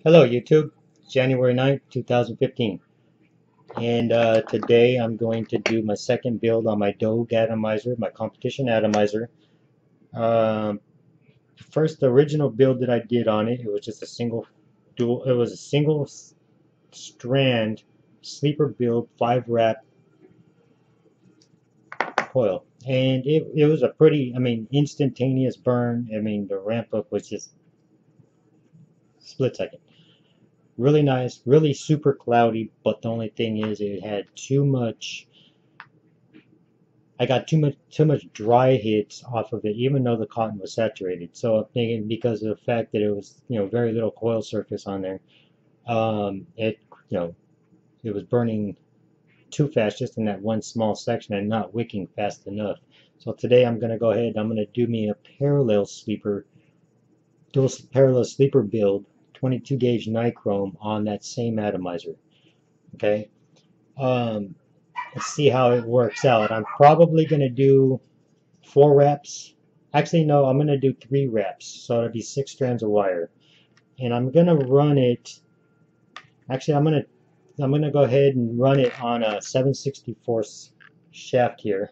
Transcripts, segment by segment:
Hello YouTube, January 9th, 2015, and today I'm going to do my second build on my Doge atomizer, my competition atomizer. Um, First, the original build that I did on it, it was just a single strand sleeper build 5 wrap coil, and it was a pretty, instantaneous burn. The ramp up was just split second. Really nice, really super cloudy, but the only thing is it had too much. I got too much dry hits off of it, even though the cotton was saturated. So I'm thinking because of the fact that it was very little coil surface on there, it you know it was burning too fast just in that one small section and not wicking fast enough. So today I'm gonna go ahead. I'm gonna do me a dual parallel sleeper build, 22 gauge nichrome on that same atomizer. Okay. Um, let's see how it works out. I'm probably going to do 4 wraps. Actually, no, I'm going to do 3 wraps. So it'll be 6 strands of wire. And I'm going to run it. Actually, I'm going to go ahead and run it on a 7/64 shaft here.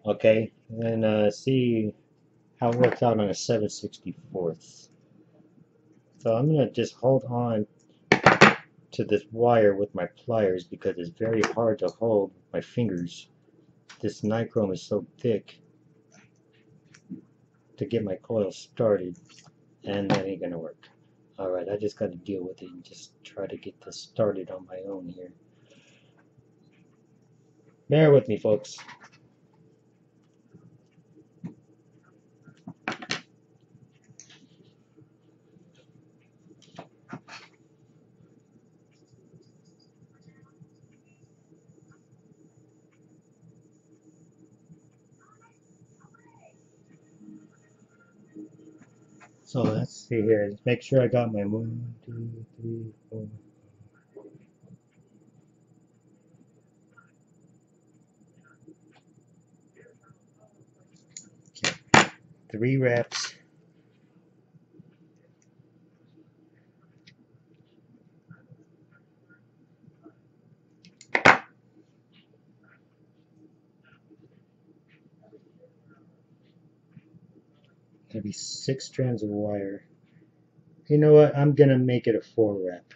Okay. And see how it works out on a 7/64. So I'm going to just hold on to this wire with my pliers because it's very hard to hold with my fingers. This nichrome is so thick to get my coil started, and that ain't gonna work. Alright, I just gotta deal with it and just try to get this started on my own here. Bear with me, folks. So let's see here. Just make sure I got my 1, 2, 3, 4. Okay. 3 wraps. Gonna be 6 strands of wire. You know what? I'm gonna make it a 4 wrap.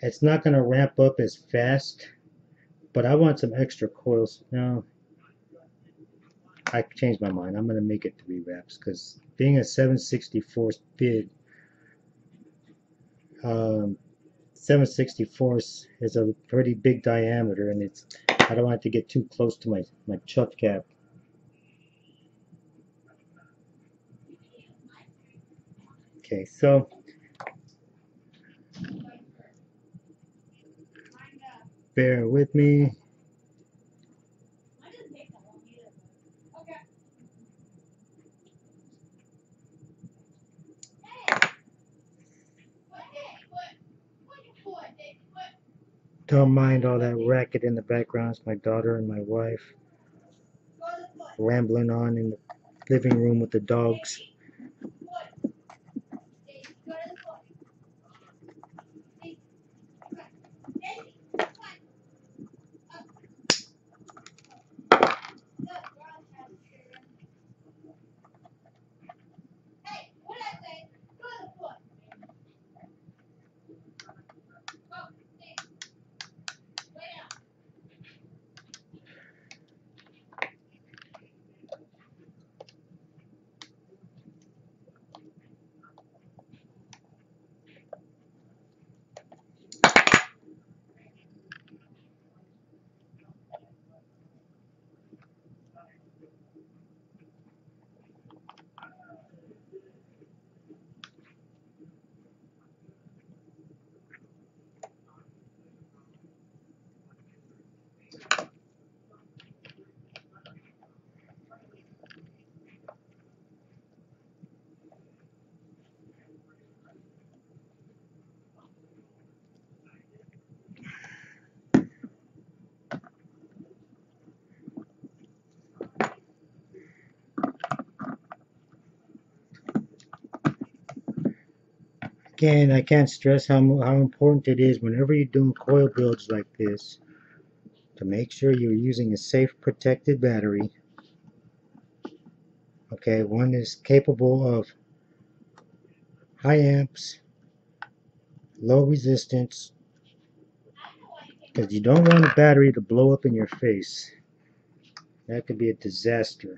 It's not gonna ramp up as fast, but I want some extra coils. No, I changed my mind. I'm gonna make it 3 wraps because being a 7/64 bit, 7/64 is a pretty big diameter, and I don't want it to get too close to my chuck cap. Okay, so bear with me. Don't mind all that racket in the background. It's my daughter and my wife rambling on in the living room with the dogs. Again, I can't stress how important it is whenever you're doing coil builds like this to make sure you're using a safe, protected battery. Okay, one is capable of high amps, low resistance, because you don't want a battery to blow up in your face. That could be a disaster.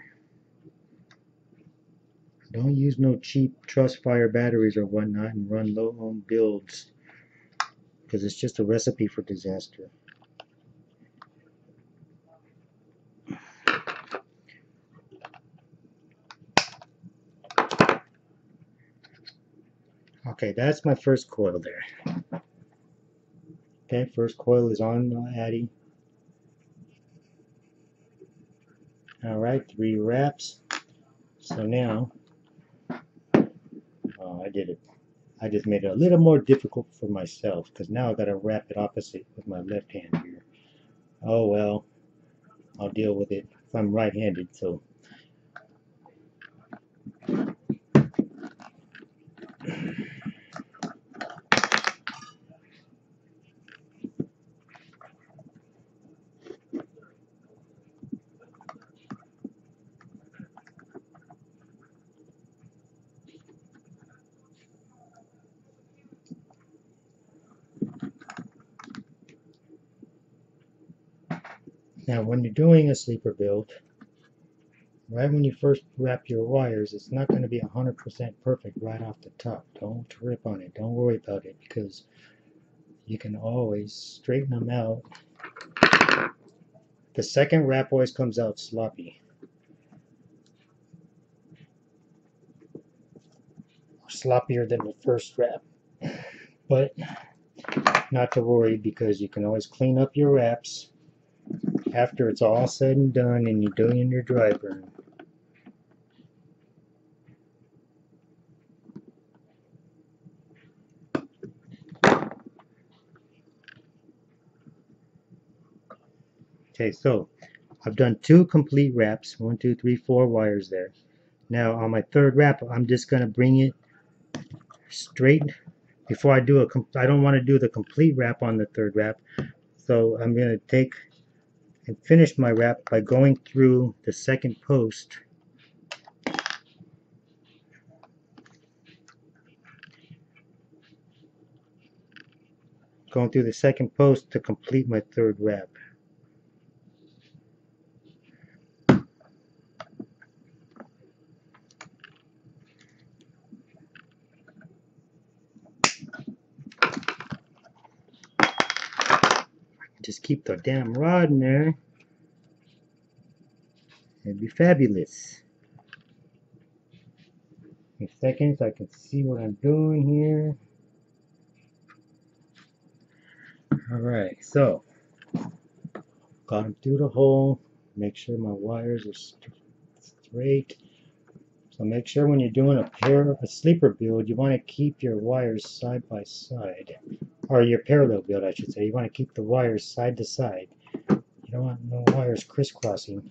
Don't use no cheap trust fire batteries or whatnot and run low ohm builds, because it's just a recipe for disaster. Okay, that's my first coil there. Okay, first coil is on atty. Alright, 3 wraps. So now, I did it. I just made it a little more difficult for myself, because now I've got to wrap it opposite with my left hand here. Oh well, I'll deal with it if I'm right-handed, so. Now when you're doing a sleeper build, right when you first wrap your wires, it's not going to be 100% perfect right off the top. Don't trip on it. Don't worry about it, because you can always straighten them out. The second wrap always comes out sloppy. Sloppier than the first wrap. But not to worry, because you can always clean up your wraps after it's all said and done and you're doing your dry burn. Okay, so I've done 2 complete wraps, 1, 2, 3, 4 wires there. Now on my third wrap, I'm just going to bring it straight. Before I do I don't want to do the complete wrap on the third wrap, so I'm going to take and finish my wrap by going through the second post. Going through the second post to complete my third wrap. Just keep the damn rod in there. It'd be fabulous. In seconds, I can see what I'm doing here. Alright, so got them through the hole. Make sure my wires are straight. So make sure when you're doing a sleeper build, you want to keep your wires side by side. Or your parallel build, I should say. You want to keep the wires side to side. You don't want no wires crisscrossing.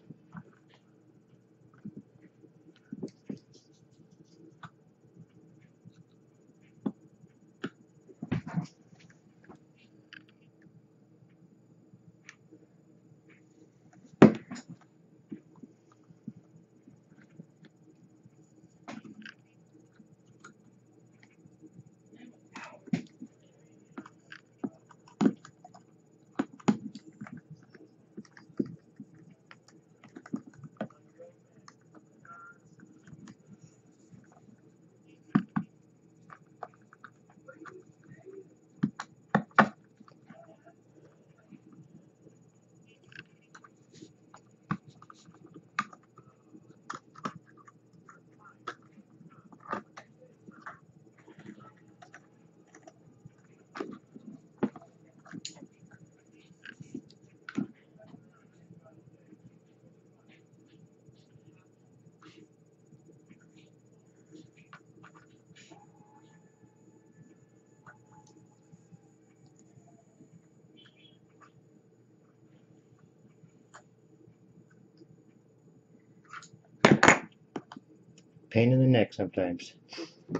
Pain in the neck sometimes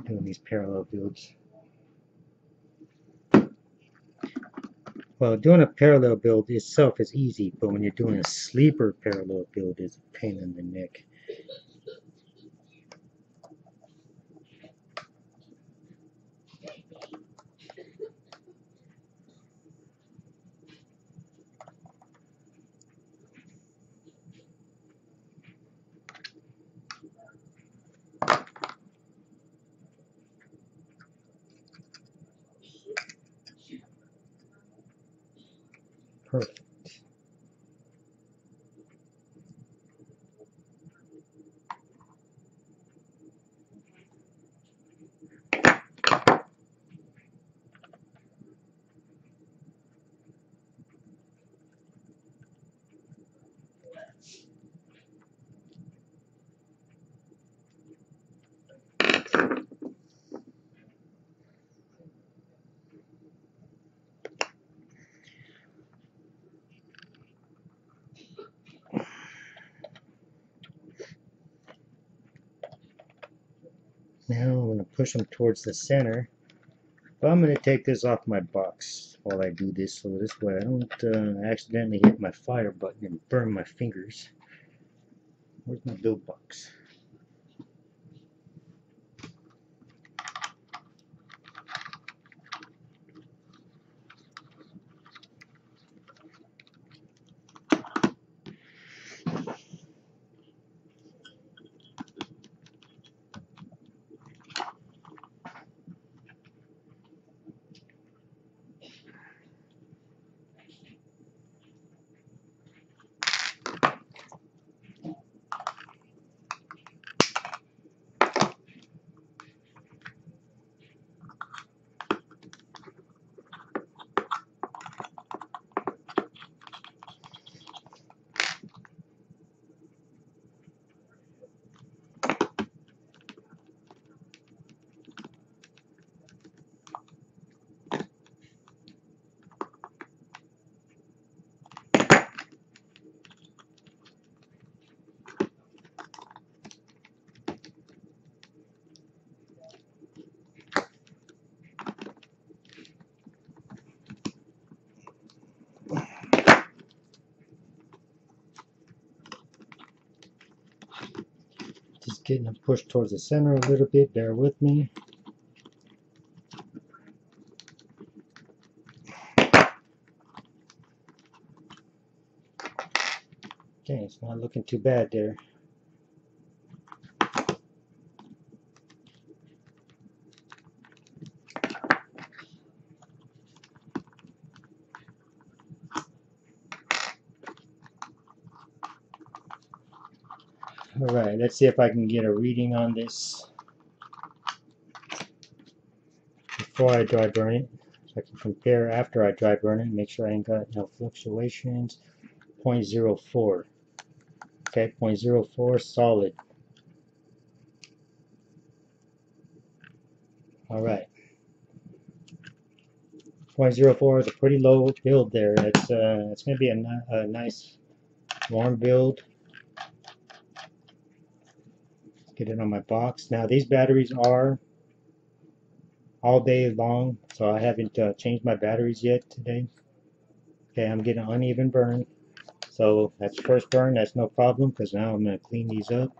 doing these parallel builds. Well, doing a parallel build itself is easy, but when you're doing a sleeper parallel build, it's a pain in the neck. Perfect. Now I'm going to push them towards the center. But I'm going to take this off my box while I do this, so this way I don't accidentally hit my fire button and burn my fingers. Where's my build box? Just getting them pushed towards the center a little bit, bear with me. Okay, it's not looking too bad there. Alright, let's see if I can get a reading on this before I dry burn it. So I can compare after I dry burn it and make sure I ain't got no fluctuations. 0.04. Okay, 0.04 solid. Alright. 0.04 is a pretty low build there. It's going to be a nice warm build. Get it on my box. Now these batteries are all day long, so I haven't changed my batteries yet today. Okay, I'm getting an uneven burn. So that's first burn, that's no problem, because now I'm going to clean these up.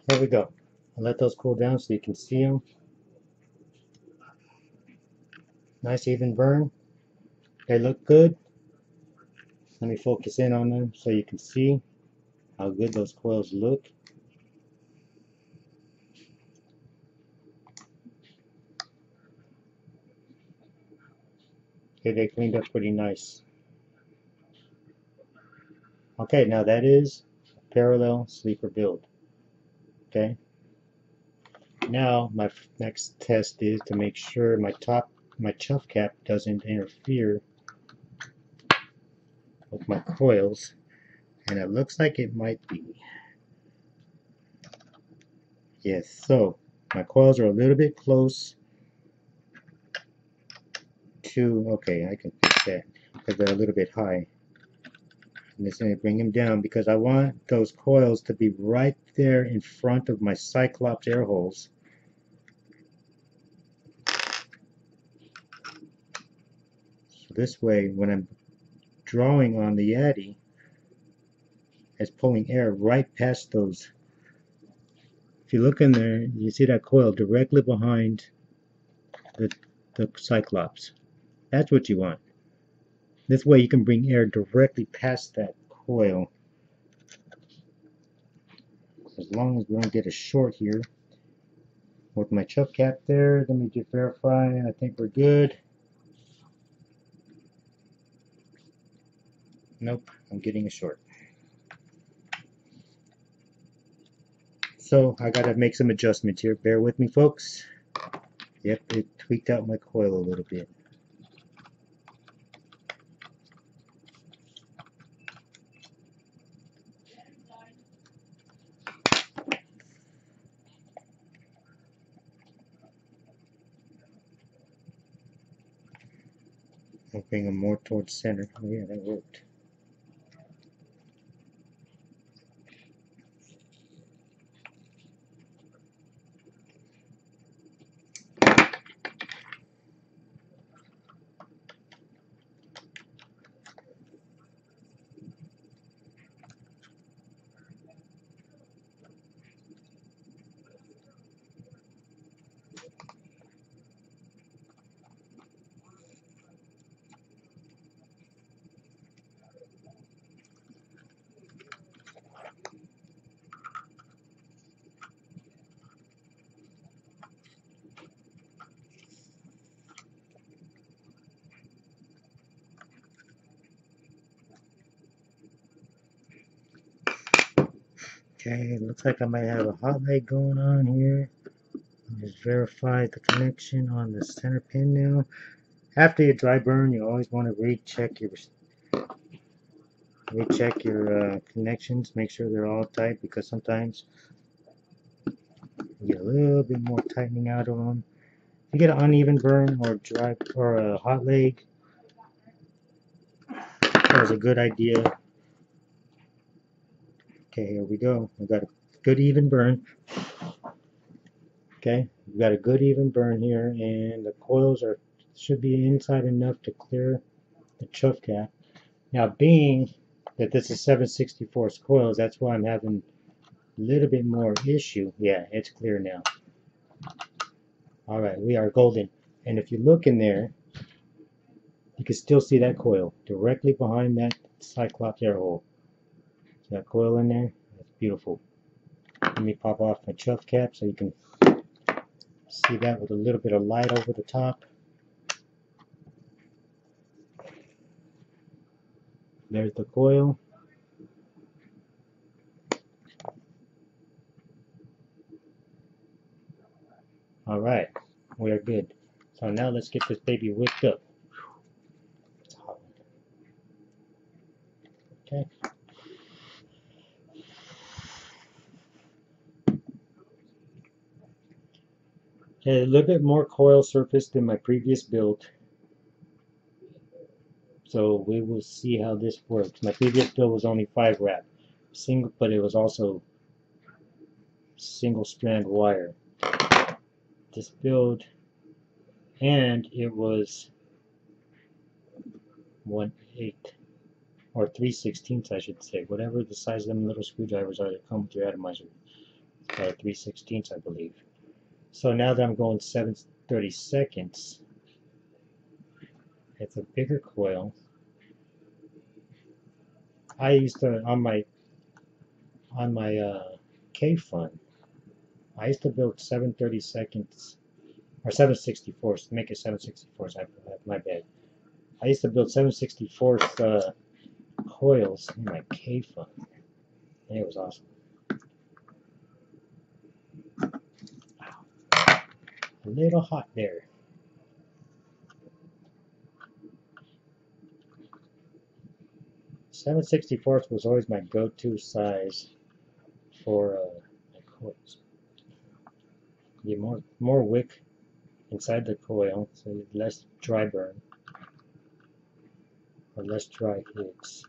There we go. I'll let those cool down so you can see them. Nice even burn. They look good. Let me focus in on them so you can see how good those coils look. Okay, they cleaned up pretty nice. Okay, now that is a parallel sleeper build. Okay. Now my next test is to make sure my chuff cap doesn't interfere with my coils, and it looks like it might be. Yes, so my coils are a little bit close to, okay, I can fix that because they're a little bit high. I'm just going to bring them down because I want those coils to be right there in front of my Cyclops air holes. So this way, when I'm drawing on the atty, it's pulling air right past those. If you look in there, you see that coil directly behind the Cyclops. That's what you want. This way you can bring air directly past that coil. As long as we don't get a short here. With my chuff cap there, let me just verify. I think we're good. Nope, I'm getting a short. So I gotta make some adjustments here. Bear with me, folks. Yep, it tweaked out my coil a little bit. I'll bring them more towards center. Oh yeah, that worked. Okay, looks like I might have a hot leg going on here. Just verify the connection on the center pin now. After you dry burn, you always want to recheck your connections. Make sure they're all tight because sometimes you get a little bit more tightening out of them. If you get an uneven burn or dry or a hot leg, that was a good idea. Okay, here we go. We got a good even burn. Okay, we got a good even burn here, and the coils should be inside enough to clear the chuff cap. Now, being that this is 7/64 coils, that's why I'm having a little bit more issue. Yeah, it's clear now. All right, we are golden. And if you look in there, you can still see that coil directly behind that Cyclops air hole. See that coil in there? That's beautiful. Let me pop off my chuff cap so you can see that with a little bit of light over the top. There's the coil. All right, we are good. So now let's get this baby whipped up. Okay. A little bit more coil surface than my previous build. So we will see how this works. My previous build was only 5 wrap. Single, but it was also single strand wire. This build, and it was 1/8 or 3/16 I should say, whatever the size of them little screwdrivers are that come with your atomizer. or 3/16, I believe. So now that I'm going 7/32, it's a bigger coil. I used to on my K fund, I used to build 7/32 or 7/64, make it 7/64. My bad. I used to build 7/64 coils in my K fund, and it was awesome. A little hot there. Seven 7/64 was always my go-to size for my coils. You get more wick inside the coil, so you have less dry burn or less dry hits.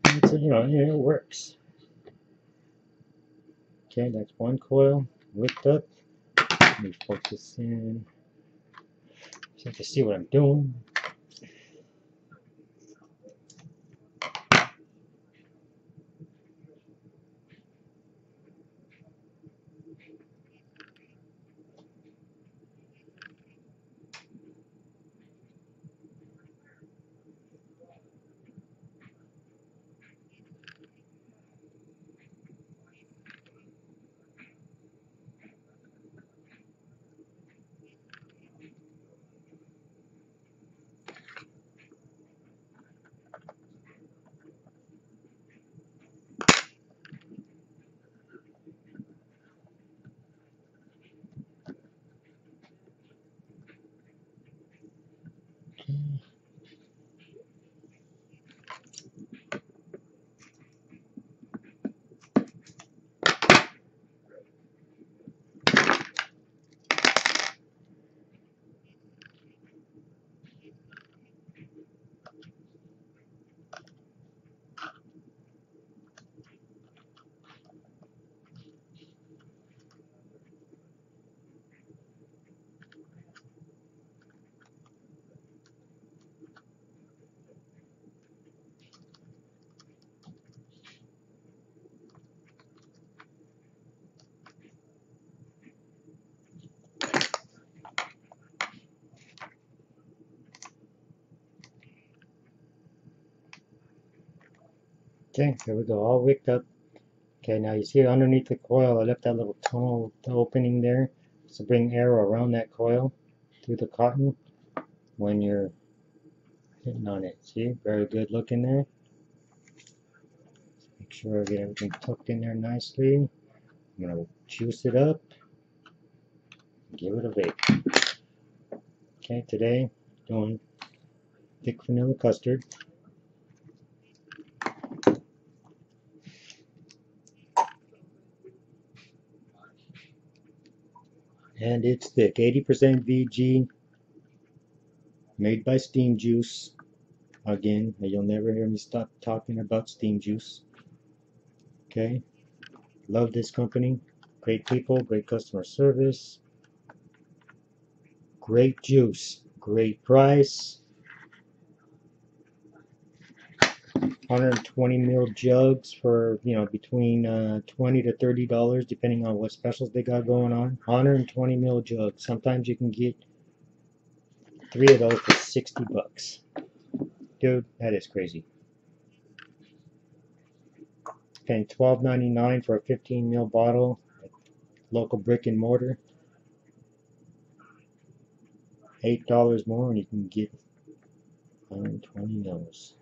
It's, it works. Okay, that's one coil wicked up. Let me focus in so you can see what I'm doing. Okay, there we go, all wicked up. Okay, now you see underneath the coil, I left that little tunnel opening there to bring air around that coil through the cotton when you're hitting on it. See, very good looking there. Make sure I get everything tucked in there nicely. I'm going to juice it up, give it a vape. Okay, today doing thick vanilla custard. And it's thick, 80% VG, made by Steam Juice. Again, you'll never hear me stop talking about Steam Juice. Okay, love this company. Great people, great customer service, great juice, great price. 120 ml jugs for between $20 to $30 depending on what specials they got going on. 120 ml jugs. Sometimes you can get 3 of those for $60. Dude, that is crazy. Paying $12.99 for a 15 ml bottle at local brick and mortar. $8 more and you can get 120 mils.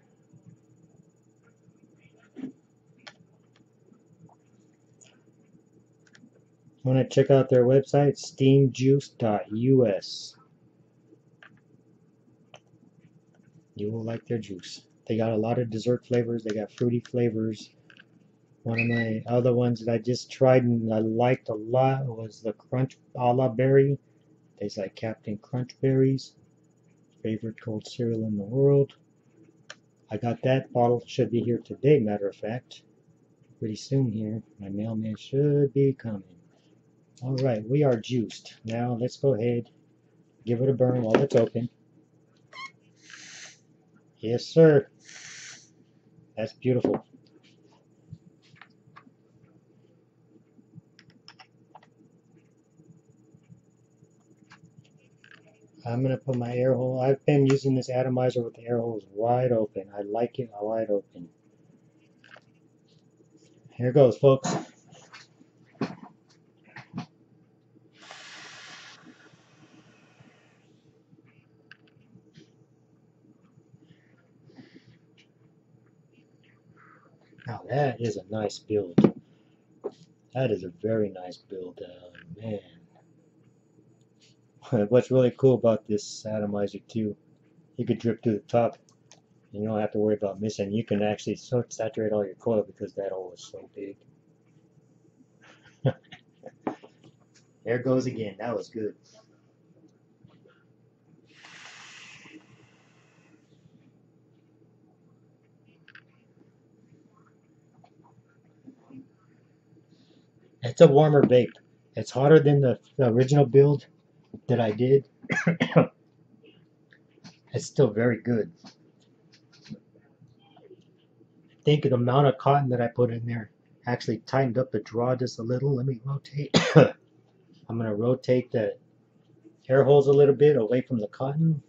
Want to check out their website, steamjuice.us. You will like their juice. They got a lot of dessert flavors. They got fruity flavors. One of my other ones that I just tried and I liked a lot was the Crunch a la Berry. Tastes like Captain Crunch Berries. Favorite cold cereal in the world. I got that bottle. Should be here today, matter of fact. Pretty soon here. My mailman should be coming. Alright, we are juiced. Now let's go ahead. Give it a burn while it's open. Yes, sir. That's beautiful. I'm gonna put my air hole. I've been using this atomizer with the air holes wide open. I like it wide open. Here goes, folks. Now that is a nice build. That is a very nice build, man. What's really cool about this atomizer too, you could drip through the top and you don't have to worry about missing. You can actually saturate all your coil because that hole is so big. There goes again. That was good. It's a warmer vape. It's hotter than the original build that I did. It's still very good. I think the amount of cotton that I put in there actually tightened up the draw just a little. Let me rotate. I'm going to rotate the air holes a little bit away from the cotton.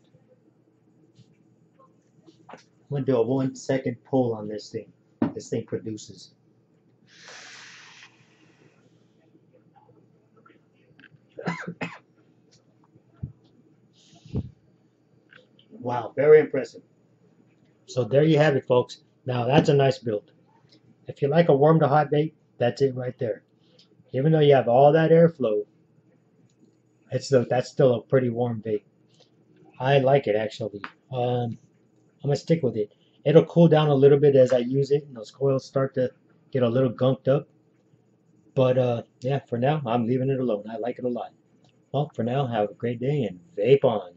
I'm going to do a 1 second pull on this thing. This thing produces. Wow, very impressive. So there you have it, folks. Now that's a nice build. If you like a warm to hot vape, that's it right there. Even though you have all that airflow, that's still a pretty warm vape. I like it actually. I'm gonna stick with it. It'll cool down a little bit as I use it, and those coils start to get a little gunked up. But yeah, for now, I'm leaving it alone. I like it a lot. Well, for now, have a great day and vape on.